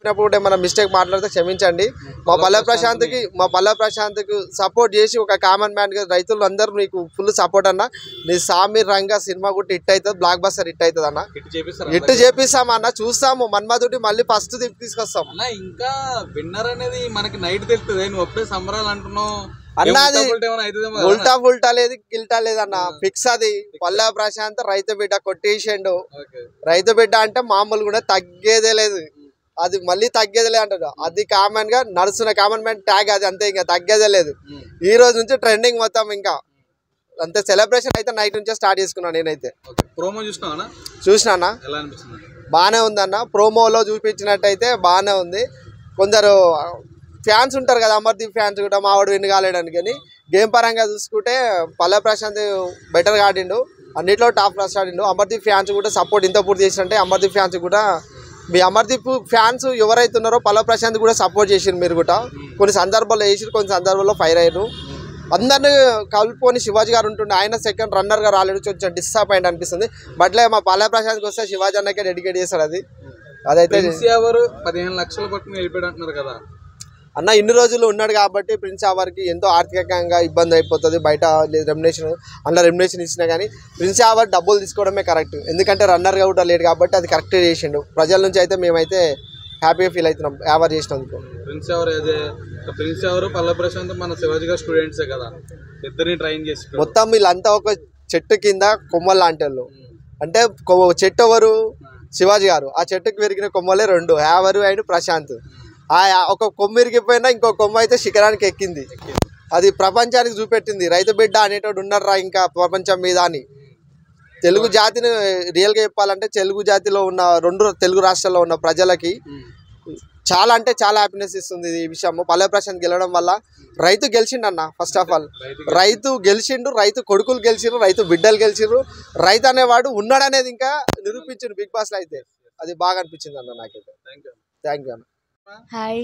చెప్పినప్పుడు ఏమైనా మిస్టేక్ మాట్లాడితే క్షమించండి. మా పల్లె ప్రశాంత్కి సపోర్ట్ చేసి ఒక కామన్ మ్యాన్గా రైతులు అందరూ మీకు ఫుల్ సపోర్ట్ అన్న. నీ సామి రంగా సినిమా కూడా హిట్ అవుతుంది, బ్లాక్ బస్టర్ హిట్ అవుతుంది అన్న. హిట్ చేపిస్తాం అన్న, చూస్తాము. మన్మధుడి మళ్ళీ ఫస్ట్ తీసుకొస్తాం అన్న. ఇంకా విన్నర్ అనేది మనకి నైట్ తెలుస్తుంది, నువ్వు అప్పుడే సంబరాలు అంటున్నావు అన్నది. ఉల్టా లేదు గిల్టా లేదన్న, ఫిక్స్ అది. పల్లె ప్రశాంత్ రైతు బిడ్డ కొట్టేసిండు. రైతు బిడ్డ అంటే మామూలు కూడా తగ్గేదే లేదు, అది మళ్ళీ తగ్గేదే లేదు అంటాడు. అది కామన్ గా నడుస్తున్న కామన్ మ్యాన్ ట్యాగ్ అది, అంతే. ఇంకా తగ్గేదే లేదు. ఈ రోజు నుంచి ట్రెండింగ్ మొత్తం ఇంకా అంతే. సెలబ్రేషన్ అయితే నైట్ నుంచే స్టార్ట్ చేసుకున్నాను నేనైతే. చూసినా బాగానే ఉందన్న. ప్రోమోలో చూపించినట్టయితే బాగానే ఉంది. కొందరు ఫ్యాన్స్ ఉంటారు కదా, అమర్దీప్ ఫ్యాన్స్ కూడా మావాడు విన్ కాలేడని. కానీ గేమ్ పరంగా చూసుకుంటే పల్లె ప్రశాంత్ బెటర్గా ఆడిండు, అన్నిట్లో టాప్ క్లాస్ ఆడిండు. అమర్దీప్ ఫ్యాన్స్ కూడా సపోర్ట్ ఇంత పూర్తి చేసినట్టే అమర్దీప్ ఫ్యాన్స్ కూడా, మీ అమర్దీప్ ఫ్యాన్స్ ఎవరైతే ఉన్నారో పల్లె ప్రశాంత్ కూడా సపోర్ట్ చేసిండు. మీరు కూడా కొన్ని సందర్భాల్లో వేసిరు, కొన్ని సందర్భాల్లో ఫైర్ అయ్యారు. అందరినీ కలుపుకొని శివాజీ గారు ఉంటుండే, ఆయన సెకండ్ రన్నర్గా రాలేడు, కొంచెం డిసప్పాయింట్ అనిపిస్తుంది. బట్లే మా పల్లె ప్రశాంత్కి వస్తే శివాజీ అన్నకే డెడికేట్ చేస్తాడు. అదైతే 15 లక్షలు పట్టుకుని వెళ్ళిపోయాడు అంటున్నారు కదా అన్న. ఇన్ని రోజులు ఉన్నాడు కాబట్టి ప్రిన్స్ ఆవర్కి ఎంతో ఆర్థికంగా ఇబ్బంది అయిపోతుంది. బయట రెమ్యునేషన్ అందులో రెమ్యునేషన్ ఇచ్చినా కానీ ప్రిన్స్ ఆవర్ డబ్బులు తీసుకోవడమే కరెక్ట్. ఎందుకంటే రన్నర్గా కూడా లేడు కాబట్టి అది కరెక్ట్ చేసిండు. ప్రజల నుంచి అయితే మేమైతే హ్యాపీగా ఫీల్ అవుతున్నాం ఆవర్ చేసినందుకు. ప్రిన్స్ ఆవర్ పల్లె ప్రశాంత్ మన శివాజీ గారు స్టూడెంట్సే కదా, ఇద్దరిని ట్రైన్ చేసి మొత్తం వీళ్ళంతా ఒక చెట్టు కింద కొమ్మలు లాంటి వాళ్ళు. అంటే చెట్టు ఎవరు? శివాజీ గారు. ఆ చెట్టుకి పెరిగిన కొమ్మలే రెండు, ఆవరు అండ్ ప్రశాంత్. ఒక కొమ్మ ఇరిగిపోయినా ఇంకో కొమ్మ అయితే శిఖరానికి ఎక్కింది. అది ప్రపంచానికి చూపెట్టింది, రైతు బిడ్డ అనేటోడు ఉన్నారా ఇంకా ప్రపంచం మీద అని. తెలుగు జాతిని రియల్గా చెప్పాలంటే తెలుగు జాతిలో ఉన్న 2 తెలుగు రాష్ట్రాల్లో ఉన్న ప్రజలకి చాలా అంటే చాలా హ్యాపీనెస్ ఇస్తుంది ఈ విషయం. పల్లె ప్రశాంత్ గెలవడం వల్ల రైతు గెలిచిండు అన్న. ఫస్ట్ ఆఫ్ ఆల్ రైతు గెలిచిండు, రైతు కొడుకులు గెలిచిర్రు, రైతు బిడ్డలు గెలిచిర్రు. రైతు అనేవాడు ఉన్నాడనేది ఇంకా నిరూపించిండు బిగ్ బాస్లో అయితే. అది బాగా అనిపించింది అన్న నాకైతే. థ్యాంక్ యూ అన్న. హాయ్.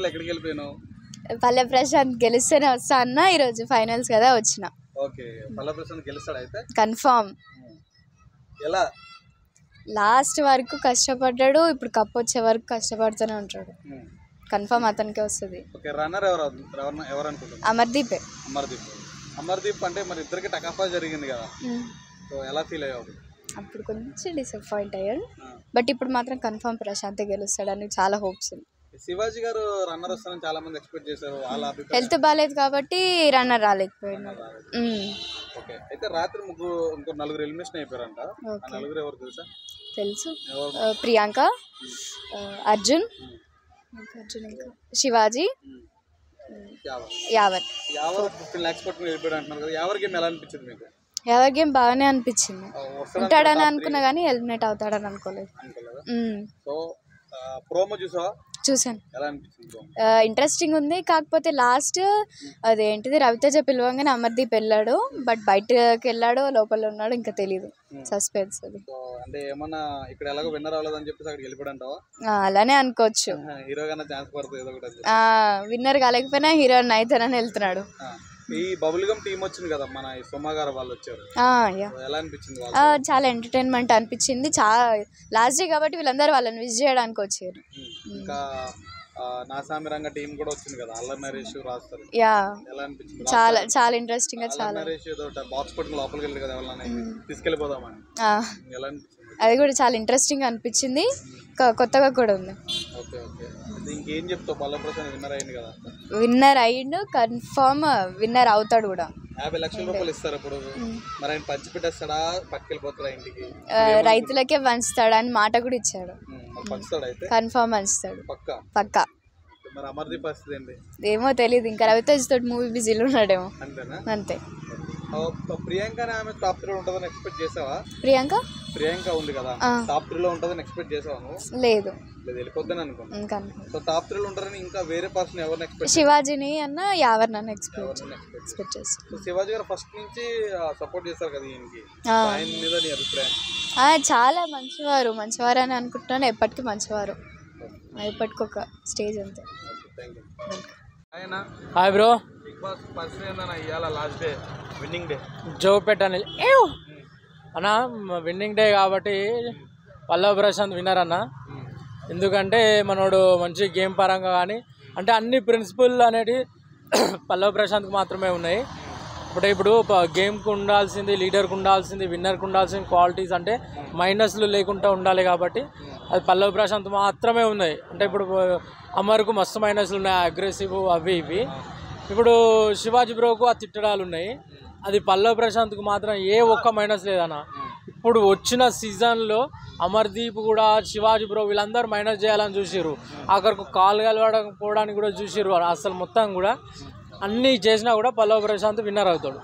ఎక్కడికి వెళ్ళిపోయినావు? పల్లె ప్రశాంత్ గెలిస్తేనే వస్తా అన్న. ఈరోజు ఫైనల్స్ కదా వచ్చిన. కన్ఫర్మ్. లాస్ట్ వరకు కష్టపడ్డాడు, ఇప్పుడు కప్ వచ్చే వరకు కష్టపడుతూనే ఉంటాడు. కన్ఫర్మ్ అతనికే వస్తుంది. అమర్దీపే. అమర్దీప్ అంటే మరి ఇద్దరికి టకాఫా జరిగింది కదా, ఎలా ఫీల్ అయ్యావు? అప్పుడు కొంచెం డిసప్పాయింట్ అయ్యాడు, బట్ ఇప్పుడు మాత్రం కన్ఫర్మ్ ప్రశాంత్ గెలుస్తాడని చాలా హోప్స్ ఉంది. శివాజీ గారు రన్నర్ వస్తారని చాలా మంది ఎక్స్పెక్ట్ చేశారు. హెల్త్ బాగాలేదు కాబట్టి రన్నర్ రాలేకపోయినాడు. అయితే రాత్రి ఇంకో 4 ఎలిమినేషన్ అయిపోయారంట. ఆ 4 ఎవరు తెలుసు? ప్రియాంక, అర్జున్, ఇంకా శివాజీ, యావర్. 15 lakhs పట్టుకుని వెళ్ళిపోయాడు అంటున్నారు కదా, యావర్ గేమ్ ఎలా అనిపించింది మీకు? యావర్ గేమ్ బాగానే అనిపించింది. ఉంటాడని అనుకున్నా కానీ ఎలిమినేట్ అవుతాడని అనుకోలేదు. చూసాను, ఇంట్రెస్టింగ్ ఉంది. కాకపోతే లాస్ట్ అదేంటిది రవితేజ పిలవంగానే అమర్దీప్ వెళ్ళాడు, బట్ బయటకు వెళ్ళాడు లోపల ఉన్నాడు ఇంకా తెలీదు. సస్పెన్స్ అది. అలానే అనుకోవచ్చు. విన్నర్ కాలేకపోయినా హీరో అవుతానని వెళ్తున్నాడు. ఈ బబుల్ గమ్ టీం వచ్చింది కదా, మన సోమా గారు వాళ్ళు వచ్చారు, ఎలా అనిపించింది? చాలా ఎంటర్టైన్మెంట్ అనిపించింది. చాలా లాస్ట్ డే కాబట్టి వీళ్ళందరూ వాళ్ళని విజ్ చేయడానికి వచ్చారు. ఇంకా నాసామి రంగ టీం కూడా వచ్చింది కదా, అల్లరి నరేష్ రాస్తారు. ఎలా అనిపించింది? చాలా చాలా ఇంట్రెస్టింగ్ గా. చాలా నరేష్ ఏదో బాక్స్ పట్టుకుని లోపలికి వెళ్ళి కదా ఎవరైనా తీసుకెళ్ళిపోదామని, ఎలా అనిపించింది? అది కూడా చాలా ఇంట్రెస్టింగ్ అనిపించింది, కొత్తగా కూడా ఉంది. ఇంకేం చెప్తావు? పల్లె ప్రశాంత్ విన్నర్ అయ్యింది కదా, విన్నర్ అయ్యిండు, కన్ఫర్మ్ విన్నర్ అవుతాడు కూడా. 50 లక్షల రూపాయలు ఇస్తారు ఇప్పుడు, మరి ఆయన పంచి పెట్టేస్తాడా, పట్టుకెళ్ళిపోతాడా ఇంటికి? రైతులకే పంచుతాడు అని మాట కూడా ఇచ్చాడు. కన్ఫర్మ్ పంచుతాడు పక్కా. మరి అమర్దీప్ పరిస్థితి ఏంటి ఏమో తెలియదు, ఇంకా రవితేజ్ తోటి మూవీ బిజీలో ఉన్నాడేమో. అంతే. ప్రియాంక ఆమె టాప్ 3 ఉంటుందని ఎక్స్పెక్ట్ చేసావా? ప్రియాంక ఉంది కదా, టాప్ 3 లో ఉంటుందని ఎక్స్పెక్ట్ చేసావా? లేదు, వెళ్ళిపోద్దని అనుకున్నా. సో టాప్ 3 లో ఉంటారని ఇంకా వేరే పర్సన్ ఎవరిని ఎక్స్పెక్ట్? శివాజీని అన్న యావర్ నన్ను ఎక్స్పెక్ట్ చేస్తాను. శివాజీ గారు ఫస్ట్ నుంచి సపోర్ట్ చేస్తారు కదా ఈయనకి, ఆయన మీద నీ అభిప్రాయం? చాలా మంచివారు అని అనుకుంటున్నాను. ఎప్పటికీ మంచివారు, ఎప్పటికి ఒక స్టేజ్ అంతే. Hi bro. బిగ్ బాస్ పరిస్థితి ఏందన్నా ఇవాళ లాస్ట్ డే, విన్నింగ్ డే, జోపేట అన్న. విన్నింగ్ డే కాబట్టి పల్లె ప్రశాంత్ విన్నర్ అన్న. ఎందుకంటే మనోడు మంచి గేమ్ పరంగా కానీ అంటే అన్ని ప్రిన్సిపల్ అనేటి పల్లవి ప్రశాంత్కి మాత్రమే ఉన్నాయి. ఇప్పుడు గేమ్కి ఉండాల్సింది, లీడర్కి ఉండాల్సింది, విన్నర్కి ఉండాల్సిన క్వాలిటీస్ అంటే మైనస్లు లేకుండా ఉండాలి కాబట్టి అది పల్లవి ప్రశాంత్ మాత్రమే ఉన్నాయి. అంటే ఇప్పుడు అమర్కు మస్తు మైనస్లు ఉన్నాయి, అగ్రెసివ్ అవి ఇవి. ఇప్పుడు శివాజీ బ్రోకు ఆ తిట్టడాలు ఉన్నాయి, అది పల్లవి ప్రశాంత్కు మాత్రం ఏ ఒక్క మైనస్ లేదన్న. ఇప్పుడు వచ్చిన సీజన్లో అమర్దీప్ కూడా శివాజీ బ్రో వీళ్ళందరూ మైనస్ చేయాలని చూసిర్రు, అక్కడికి కాలు కలవడానికి కూడా చూసిర్రు. అసలు మొత్తం కూడా అన్నీ చేసినా కూడా పల్లవి ప్రశాంత్ విన్నర్ అవుతాడు.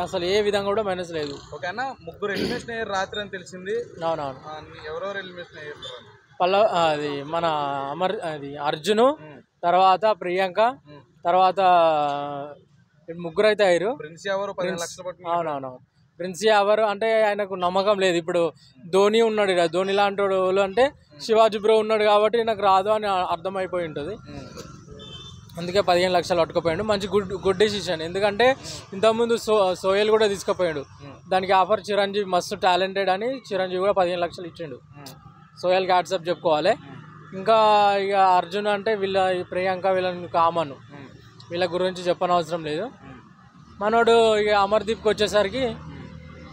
అసలు ఏ విధంగా కూడా మైనస్ లేదు. ఓకేనా, ముగ్గురు ఎలిమినేషన్ అయ్యారు రాత్రి అని తెలిసింది. అవునవును, ఎవరెవరు ఎలిమినేషన్ అయ్యారు? అది మన అది అర్జున్, తర్వాత ప్రియాంక, తర్వాత ముగ్గురు అయితే అయ్యారు. అవునవును, ప్రిన్స్ ఎవరు అంటే ఆయనకు నమ్మకం లేదు. ఇప్పుడు ధోని ఉన్నాడు, ధోని లాంటి వాళ్ళు అంటే శివాజీ బ్రో ఉన్నాడు కాబట్టి నాకు రాదు అని అర్థమైపోయి ఉంటుంది. అందుకే 15 లక్షలు పట్టుకుపోయాడు. మంచి గుడ్ డెసిషన్. ఎందుకంటే ఇంతకుముందు సోయల్ కూడా తీసుకుపోయాడు, దానికి ఆఫర్ చిరంజీవి మస్తు టాలెంటెడ్ అని చిరంజీవి కూడా 15 లక్షలు ఇచ్చిండు. సోయల్కి వాట్సాప్ చెప్పుకోవాలి. ఇంకా ఇక అర్జున్ అంటే వీళ్ళ ప్రియాంక వీళ్ళని కామన్, వీళ్ళ గురించి చెప్పనవసరం లేదు. మనోడు ఇక అమర్దీప్కి వచ్చేసరికి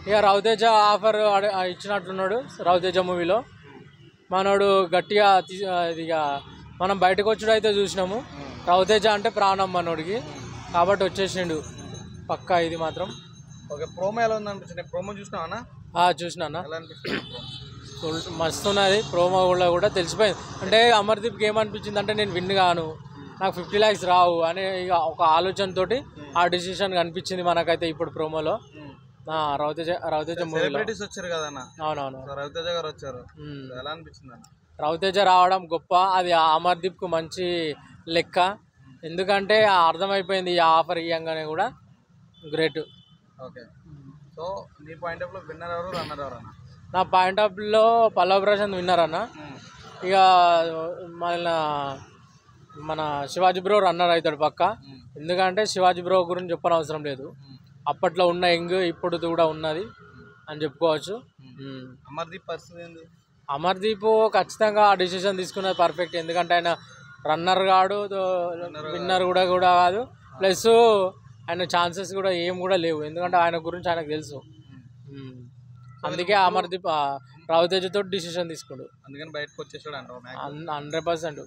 ఇక రవితేజ ఆఫర్ ఇచ్చినట్లున్నాడు. రవితేజ మూవీలో మనోడు గట్టిగా ఇక మనం బయటకు వచ్చుడు అయితే చూసినాము. రవితేజ అంటే ప్రాణం మనోడికి, కాబట్టి వచ్చేసిండు పక్కా ఇది మాత్రం. ఓకే, ప్రోమో ఎలా ఉంది అనిపించింది? ప్రోమో చూసినావా? చూసినా, మస్తు ఉన్నది. ప్రోమో కూడా తెలిసిపోయింది. అంటే అమర్దీప్కి ఏమనిపించింది అంటే నేను విన్ గాను, నాకు 50 lakhs రావు అనే ఇక ఒక ఆలోచనతోటి ఆ డిసిషన్ కనిపించింది మనకైతే ఇప్పుడు ప్రోమోలో. రవితేజ మూవీలో వచ్చారు కదా. అవునవును, రవితేజ గారు వచ్చారు, ఎలా అనిపించింది? రవితేజ రావడం గొప్ప, అది అమర్దీప్కు మంచి లెక్క. ఎందుకంటే అర్థమైపోయింది ఈ ఆఫర్ ఇవ్వగానే కూడా గ్రేట్. ఓకే, సో నీ పాయింట్ ఆఫ్ లో విన్నర్ ఎవరు, రన్నర్ ఎవరు? నా పాయింట్ ఆఫ్ లో పల్లవి ప్రశాంత్ విన్నర్ అన్న. ఇక మన శివాజీ బ్రో రన్నర్ అవుతాడు పక్క. ఎందుకంటే శివాజీ బ్రో గురించి చెప్పనవసరం లేదు, అప్పట్లో ఉన్న యంగ్ ఇప్పుడు కూడా ఉన్నది అని చెప్పుకోవచ్చు. అమర్దీప్ పరిస్థితి ఏంది? అమర్దీప్ ఖచ్చితంగా ఆ డిసిషన్ తీసుకున్నది పర్ఫెక్ట్. ఎందుకంటే ఆయన రన్నర్ కాడు, విన్నర్ కూడా కాదు, ప్లస్ ఆయన ఛాన్సెస్ కూడా ఏం కూడా లేవు. ఎందుకంటే ఆయన గురించి ఆయనకు తెలుసు. అందుకే అమర్దీప్ రవితేజతో డిసిషన్ తీసుకున్నాడు, అందుకని బయటకు వచ్చేసాడు అంటారు 100%.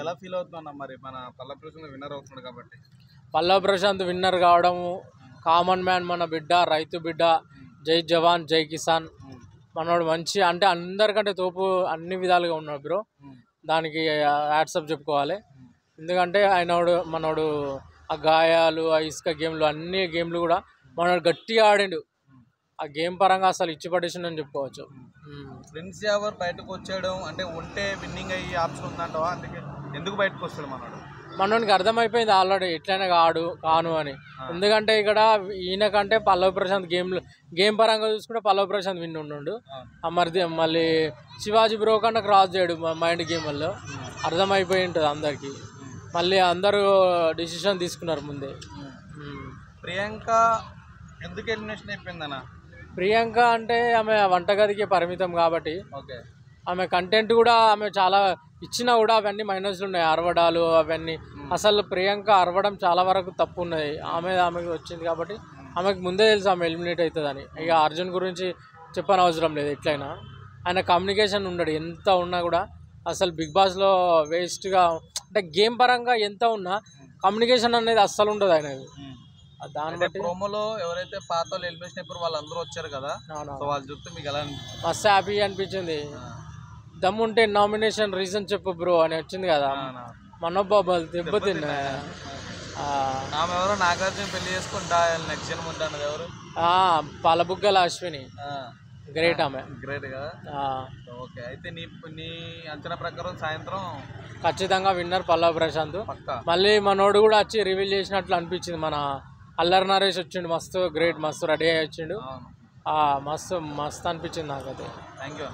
ఎలా ఫీల్ అవుతున్నా మరి మన పల్లవి ప్రశాంత్ విన్నర్ అవుతున్నాడు కాబట్టి? పల్లవి ప్రశాంత్ విన్నర్ కావడము కామన్ మ్యాన్, మన బిడ్డ, రైతు బిడ్డ, జై జవాన్ జై కిసాన్. మనోడు మంచి అంటే అందరికంటే తోపు అన్ని విధాలుగా ఉన్నాడు బ్రో, దానికి వాట్సాప్ చెప్పుకోవాలి. ఎందుకంటే మనోడు ఆ గాయాలు, ఆ ఇసుక గేమ్లు, అన్ని గేమ్లు కూడా మనోడు గట్టిగా ఆడిండు. ఆ గేమ్ పరంగా అసలు ఇచ్చి పడేసిండు అని చెప్పుకోవచ్చు. ప్రిన్స్ ఎవరు బయటకు వచ్చాడు అంటే ఉంటే విన్నింగ్ అయ్యి ఆప్షన్ ఉందంటావా? అందుకే ఎందుకు బయటకు వస్తాడు మనోడికి అర్థమైపోయింది ఆల్రెడీ ఎట్లయినా కాను అని. ఎందుకంటే ఇక్కడ ఈయనకంటే పల్లవి ప్రశాంత్ గేమ్ పరంగా చూసుకుంటే పల్లవి ప్రశాంత్ విన్ ఉండు. మళ్ళీ శివాజీ బ్రో కన్నా క్రాస్ చేయడు మైండ్ గేమ్ వల్ల, అర్థమైపోయి ఉంటుంది అందరికి. మళ్ళీ అందరూ డిసిషన్ తీసుకున్నారు ముందే. ప్రియాంక ఎందుకు ఎలిమినేషన్ అయిపోయిందన్న? ప్రియాంక అంటే ఆమె వంటగదికి పరిమితం కాబట్టి ఆమె కంటెంట్ కూడా ఆమె చాలా ఇచ్చినా కూడా అవన్నీ మైనస్లు ఉన్నాయి, అరవడాలు అవన్నీ. అసలు ప్రియాంక అరవడం చాలా వరకు తప్పు ఉన్నాయి. ఆమెకి వచ్చింది కాబట్టి ఆమెకు ముందే తెలుసు ఆమె ఎలిమినేట్ అవుతుందని. ఇక అర్జున్ గురించి చెప్పనవసరం లేదు, ఎట్లయినా ఆయన కమ్యూనికేషన్ ఉండడు. ఎంత ఉన్నా కూడా అసలు బిగ్ బాస్లో వేస్ట్గా అంటే గేమ్ పరంగా ఎంత ఉన్నా కమ్యూనికేషన్ అనేది అస్సలు ఉండదు ఆయనది. దాన్ని బట్టి ప్రోమోలో ఎవరైతే పాత వాళ్ళు ఎలిమినేషన్ అయిపోయి వాళ్ళందరూ వచ్చారు కదా, వాళ్ళు చూస్తే మీకు ఎలా మస్తు హ్యాపీ అనిపించింది. దమ్ముంటే నామినేషన్ రీజన్ చెప్పు బ్రో అని వచ్చింది కదా, మనోబాబాలు దెబ్బతిన్నా. ఆమె ఎవరో నాగార్జున పెళ్లి చేసుకుంటా నెక్స్ట్ జన్మ ఉంటుంది ఎవరు? పాలబుగ్గల అశ్విని, గ్రేట్ ఆమె, గ్రేట్ కదా. ఓకే, అయితే నీ అంచనా ప్రకారం సాయంత్రం ఖచ్చితంగా విన్నర్ పల్లవి ప్రశాంత్. మళ్ళీ మనోడు కూడా వచ్చి రివీల్ చేసినట్లు అనిపించింది. మన అల్లరి నరేష్ వచ్చిండు, మస్తు గ్రేట్, మస్తు రెడీ అయ్యి వచ్చిండు. మస్తు అనిపించింది నాకైతే. Thank you.